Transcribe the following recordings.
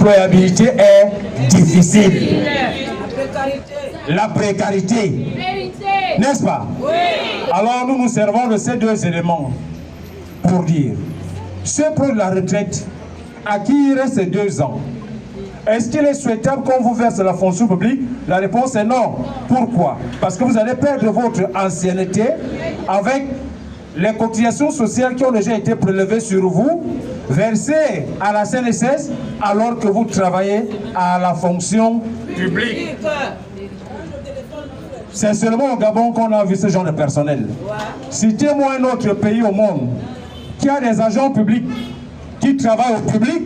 l'employabilité est difficile. La précarité. N'est-ce pas? Oui. Alors nous nous servons de ces deux éléments pour dire, ceux pour la retraite, à qui il reste ces 2 ans, est-ce qu'il est souhaitable qu'on vous verse la fonction publique? La réponse est non. Pourquoi? Parce que vous allez perdre votre ancienneté avec les cotisations sociales qui ont déjà été prélevées sur vous, versées à la CNSS, alors que vous travaillez à la fonction publique. C'est seulement au Gabon qu'on a vu ce genre de personnel. Citez-moi un autre pays au monde qui a des agents publics qui travaillent au public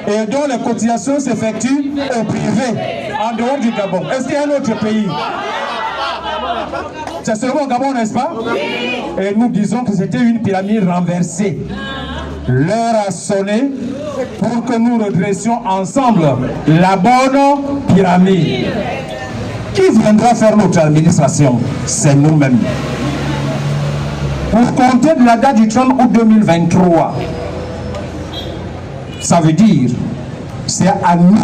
et dont les cotisations s'effectuent au privé, en dehors du Gabon. Est-ce qu'il y a un autre pays? C'est seulement au Gabon, n'est-ce pas? Et nous disons que c'était une pyramide renversée. L'heure a sonné pour que nous redressions ensemble la bonne pyramide. Qui viendra faire notre administration? C'est nous-mêmes. Pour compter de la date du 30 août 2023, ça veut dire, c'est à nous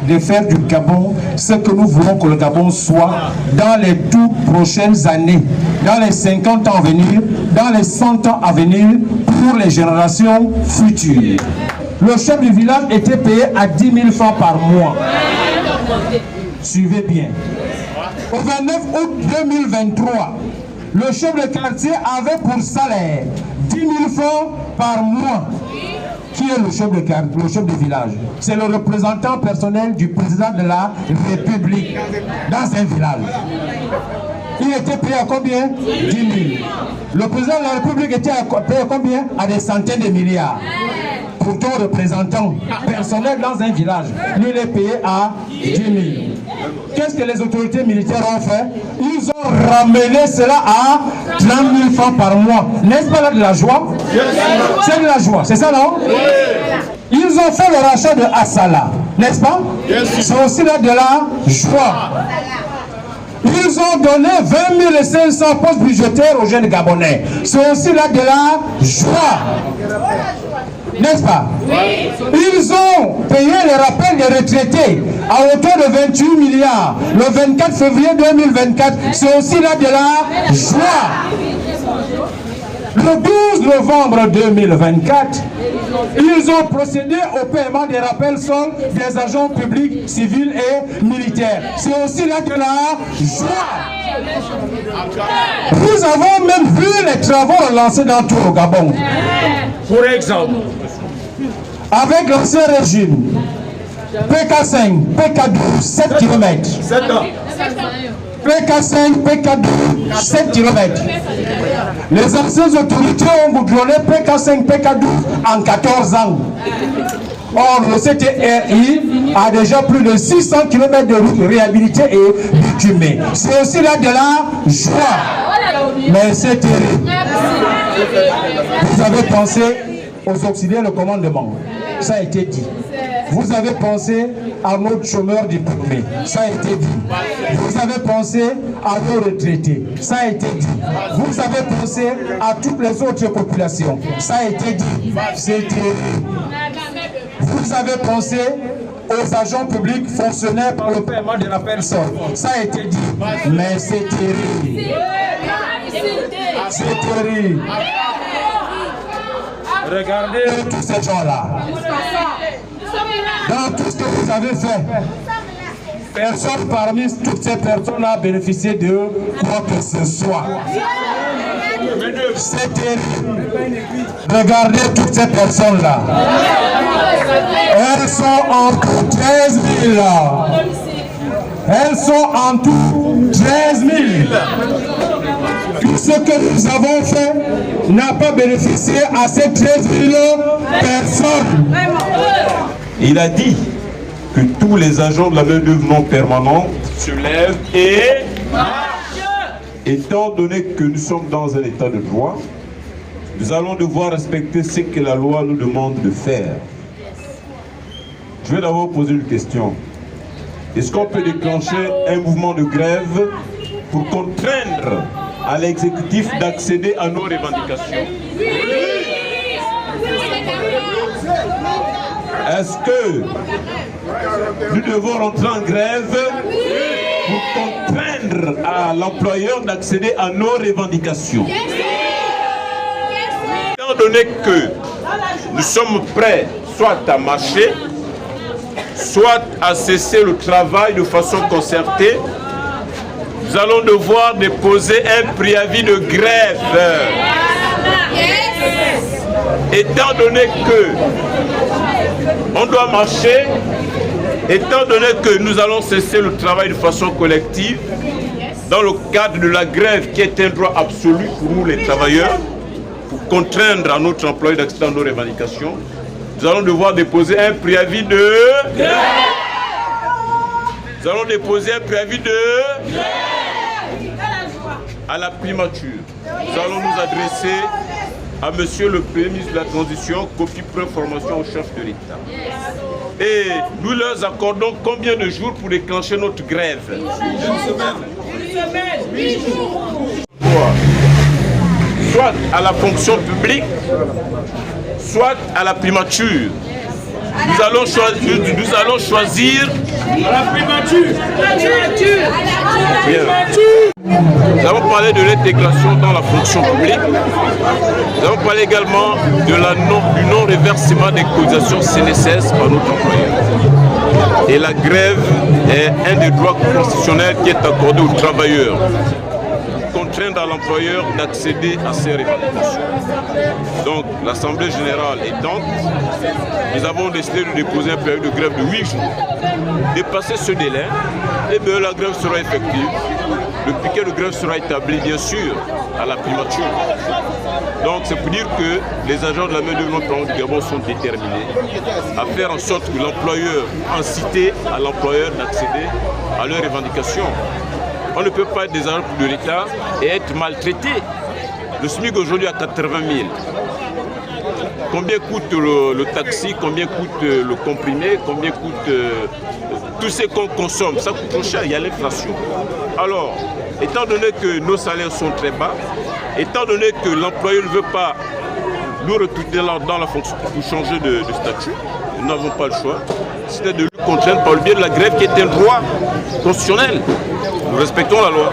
de faire du Gabon ce que nous voulons que le Gabon soit dans les toutes prochaines années, dans les 50 ans à venir, dans les 100 ans à venir, pour les générations futures. Le chef du village était payé à 10 000 francs par mois. Suivez bien. Au 29 août 2023, le chef de quartier avait pour salaire 10 000 francs par mois. Qui est le chef de village? C'est le représentant personnel du président de la République dans un village. Il était payé à combien? 10 000. Le président de la République était payé à combien? À des centaines de milliards. Pour ton représentant personnel dans un village, lui il est payé à 10 000. Qu'est-ce que les autorités militaires ont fait? Ils ont ramené cela à 30 000 francs par mois. N'est-ce pas là de la joie? C'est de la joie, c'est ça non? Ils ont fait le rachat de Assala, n'est-ce pas? C'est aussi là de la joie. Ils ont donné 20 500 postes budgétaires aux jeunes Gabonais. C'est aussi là de la joie. N'est-ce pas? Oui. Ils ont payé les rappels des retraités à hauteur de 28 milliards le 24 février 2024. C'est aussi là de la joie. Le 12 novembre 2024, ils ont procédé au paiement des rappels soldes des agents publics, civils et militaires. C'est aussi là de la joie. Nous avons même vu les travaux lancés dans tout le Gabon. Pour exemple, avec l'ancien régime, PK5, PK12, 7 km. 7 ans. PK5, PK12, 7 km. Les anciennes autorités ont goudronné PK5, PK12 en 14 ans. Or, le CTRI a déjà plus de 600 km de route réhabilitée et bitumée. C'est aussi là de la joie. Mais c'est terrible. Vous avez pensé aux auxiliaires de commandement. Ça a été dit. Vous avez pensé à nos chômeurs diplômés. Ça a été dit. Vous avez pensé à nos retraités. Ça a été dit. Vous avez pensé à toutes les autres populations. Ça a été dit. C'est terrible. Vous avez pensé aux agents publics fonctionnaires par le paiement de la personne. Ça a été dit. Mais c'est terrible. C'est terrible. Regardez tous ces gens-là. Dans tout ce que vous avez fait, personne parmi toutes ces personnes n'a bénéficié de quoi que ce soit. C'est terrible. Regardez toutes ces personnes-là. Elles sont en tout 13 000. Elles sont en tout 13 000. Tout ce que nous avons fait n'a pas bénéficié à ces 13 000 personnes. Il a dit que tous les agents de la main-d'œuvre non permanente se lèvent et marchent. Étant donné que nous sommes dans un état de droit, nous allons devoir respecter ce que la loi nous demande de faire. Je vais d'abord poser une question. Est-ce qu'on peut déclencher un mouvement de grève pour contraindre à l'exécutif d'accéder à nos revendications? Est-ce que nous devons rentrer en grève pour contraindre à l'employeur d'accéder à nos revendications? Étant donné que nous sommes prêts soit à marcher, soit à cesser le travail de façon concertée, nous allons devoir déposer un préavis de grève. Étant donné que on doit marcher, étant donné que nous allons cesser le travail de façon collective, dans le cadre de la grève qui est un droit absolu pour nous les travailleurs, pour contraindre à notre employeur d'accéder à nos revendications, nous allons devoir déposer un préavis de grève. Nous allons déposer un préavis de grève à la primature. Nous allons nous adresser à Monsieur le Premier ministre de la Transition, copie information au chef de l'État. Et nous leur accordons combien de jours pour déclencher notre grève? Une semaine. 8 jours. Soit à la fonction publique, soit à la primature. Nous allons choisir à la primature. Nous avons parlé de l'intégration dans la fonction publique. Nous avons parlé également de du non-reversement des cotisations CNSS par notre employeur. Et la grève est un des droits constitutionnels qui est accordé aux travailleurs, contraindre à l'employeur d'accéder à ces revendications. Donc l'Assemblée générale étante, nous avons décidé de déposer un préavis de grève de 8 jours. Dépasser ce délai, et bien la grève sera effective. Le piquet de grève sera établi bien sûr à la primature. Donc c'est pour dire que les agents de la main-d'œuvre du Gabon sont déterminés à faire en sorte que l'employeur incite à l'employeur d'accéder à leurs revendications. On ne peut pas être des agents de l'État et être maltraité. Le SMIC aujourd'hui à 80 000. Combien coûte le taxi, combien coûte le comprimé, combien coûte tout ce qu'on consomme? Ça coûte trop cher, il y a l'inflation. Alors, étant donné que nos salaires sont très bas, étant donné que l'employeur ne veut pas nous recruter dans la fonction pour changer de statut, nous n'avons pas le choix. C'était de lui contraindre par le biais de la grève qui est un droit constitutionnel. Nous respectons la loi.